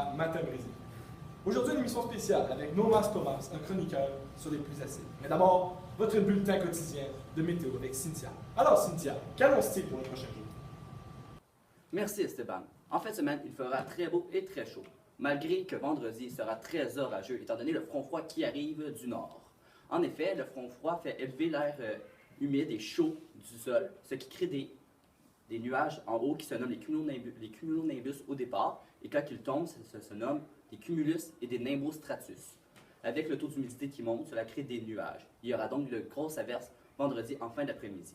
à Matin Brésil. Aujourd'hui, une émission spéciale avec Nomas Thomas, un chroniqueur sur les pluies acides. Mais d'abord, votre bulletin quotidien de météo avec Cynthia. Alors Cynthia, qu'annonce-t-il pour les prochains jours? Merci Esteban. En fin de semaine, il fera très beau et très chaud, malgré que vendredi sera très orageux étant donné le front froid qui arrive du nord. En effet, le front froid fait élever l'air humide et chaud du sol, ce qui crée des nuages en haut qui se nomment les cumulonimbus au départ, et quand ils tombent, ça se nomme des cumulus et des nimbostratus. Avec le taux d'humidité qui monte, cela crée des nuages. Il y aura donc de grosses averses vendredi en fin d'après-midi.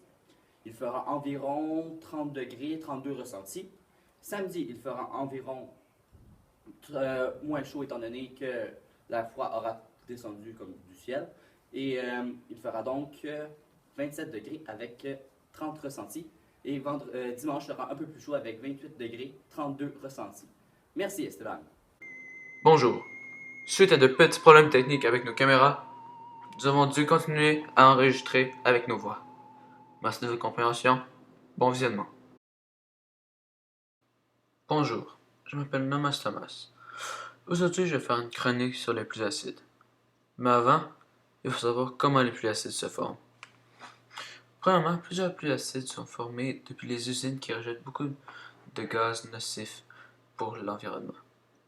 Il fera environ 30 degrés, 32 ressentis. Samedi, il fera environ moins chaud étant donné que l'air froid aura descendu comme du ciel. Et il fera donc 27 degrés avec 30 ressentis. Et dimanche sera un peu plus chaud avec 28 degrés, 32 ressentis. Merci Esteban. Bonjour. Suite à de petits problèmes techniques avec nos caméras, nous avons dû continuer à enregistrer avec nos voix. Merci de votre compréhension. Bon visionnement. Bonjour, je m'appelle Nomas Thomas. Aujourd'hui, je vais faire une chronique sur les pluies acides. Mais avant, il faut savoir comment les pluies acides se forment. Premièrement, plusieurs pluies acides sont formées depuis les usines qui rejettent beaucoup de gaz nocifs pour l'environnement.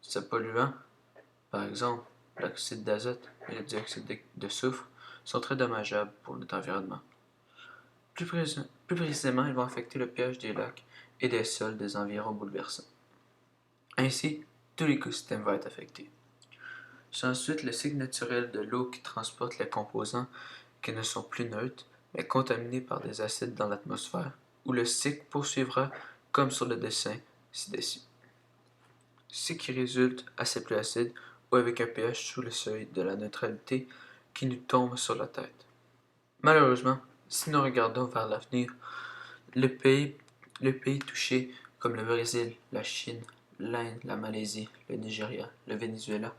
Ces polluants, par exemple l'oxyde d'azote et le dioxyde de soufre, sont très dommageables pour notre environnement. Plus précisément, ils vont affecter le pH des lacs et des sols des environs bouleversants. Ainsi, tout l'écosystème va être affecté. C'est ensuite le cycle naturel de l'eau qui transporte les composants qui ne sont plus neutres, mais contaminés par des acides dans l'atmosphère, où le cycle poursuivra comme sur le dessin ci-dessus. Ce qui résulte à ces pluies acides ou avec un pH sous le seuil de la neutralité qui nous tombe sur la tête. Malheureusement, si nous regardons vers l'avenir, les pays touchés comme le Brésil, la Chine, l'Inde, la Malaisie, le Nigeria, le Venezuela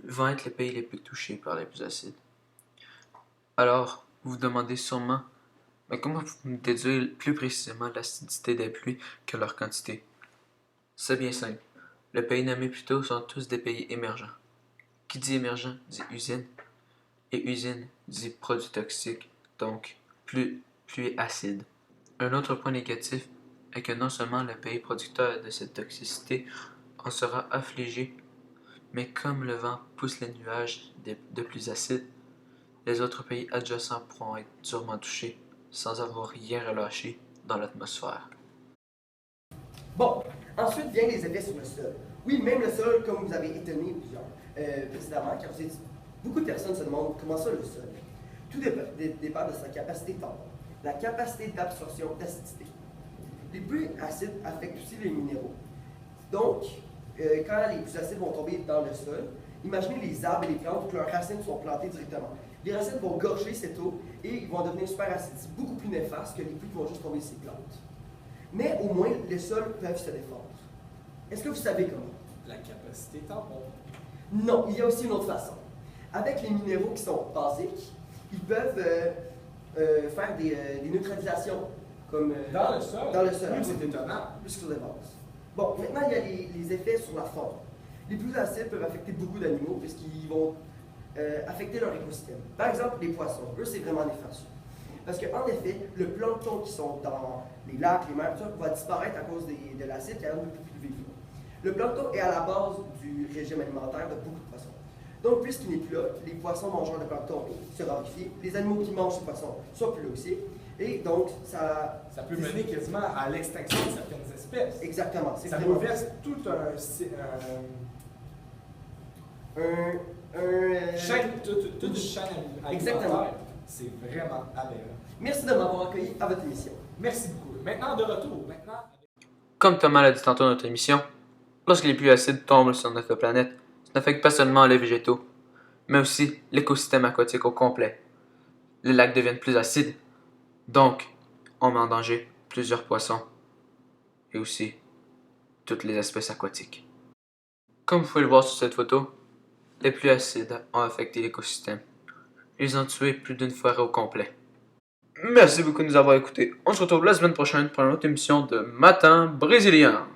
vont être les pays les plus touchés par les pluies acides. Alors, vous vous demandez sûrement, mais comment déduire plus précisément l'acidité des pluies que leur quantité? C'est bien simple. Les pays nommés plus tôt sont tous des pays émergents. Qui dit émergent dit usine, et usine dit produit toxique, donc pluie acide. Un autre point négatif est que non seulement le pays producteur de cette toxicité en sera affligé, mais comme le vent pousse les nuages de pluies acides, les autres pays adjacents pourront être durement touchés sans avoir rien relâché dans l'atmosphère. Bon, ensuite viennent les effets sur le sol. Oui, même le sol, comme vous avez étonné précédemment, car beaucoup de personnes se demandent comment ça le sol. Tout dépend de sa capacité thermique, la capacité d'absorption d'acidité. Les pluies acides affectent aussi les minéraux. Donc, quand les pluies acides vont tomber dans le sol, imaginez les arbres et les plantes que leurs racines sont plantées directement. Les racines vont gorger cette eau et ils vont devenir super acides. C'est beaucoup plus néfaste que les pluies qui vont juste tomber sur ces plantes. Mais au moins, les sols peuvent se défendre. Est-ce que vous savez comment? La capacité tampon. Non, il y a aussi une autre façon. Avec les minéraux qui sont basiques, ils peuvent faire des neutralisations. Comme, Dans le sol? Dans le sol. C'est étonnant. Plus sur les bases. Bon, maintenant, il y a les effets sur la faune. Les pluies acides peuvent affecter beaucoup d'animaux puisqu'ils vont affecter leur écosystème. Par exemple, les poissons. Eux, c'est vraiment néfaste. Parce qu'en effet, le plancton qui sont dans les lacs, les mers, tout ça, va disparaître à cause de l'acide qui est un peu plus vivant. Le plancton est à la base du régime alimentaire de beaucoup de poissons. Donc, puisqu'il n'est plus là, les poissons mangeurs de plancton se raréfient, les animaux qui mangent ces poissons sont plus là aussi, et donc ça peut mener quasiment à l'extinction de certaines espèces. Exactement. Ça bouleverse tout un toute une chaîne alimentaire. Exactement. C'est vraiment aberrant. Merci de m'avoir accueilli à votre émission. Merci beaucoup. Maintenant, de retour. Comme Thomas l'a dit tantôt dans notre émission, lorsque les pluies acides tombent sur notre planète, ça n'affecte pas seulement les végétaux, mais aussi l'écosystème aquatique au complet. Les lacs deviennent plus acides, donc on met en danger plusieurs poissons et aussi toutes les espèces aquatiques. Comme vous pouvez le voir sur cette photo, les pluies acides ont affecté l'écosystème. Ils ont tué plus d'une forêt au complet. Merci beaucoup de nous avoir écoutés. On se retrouve la semaine prochaine pour une autre émission de Matin Brésilien.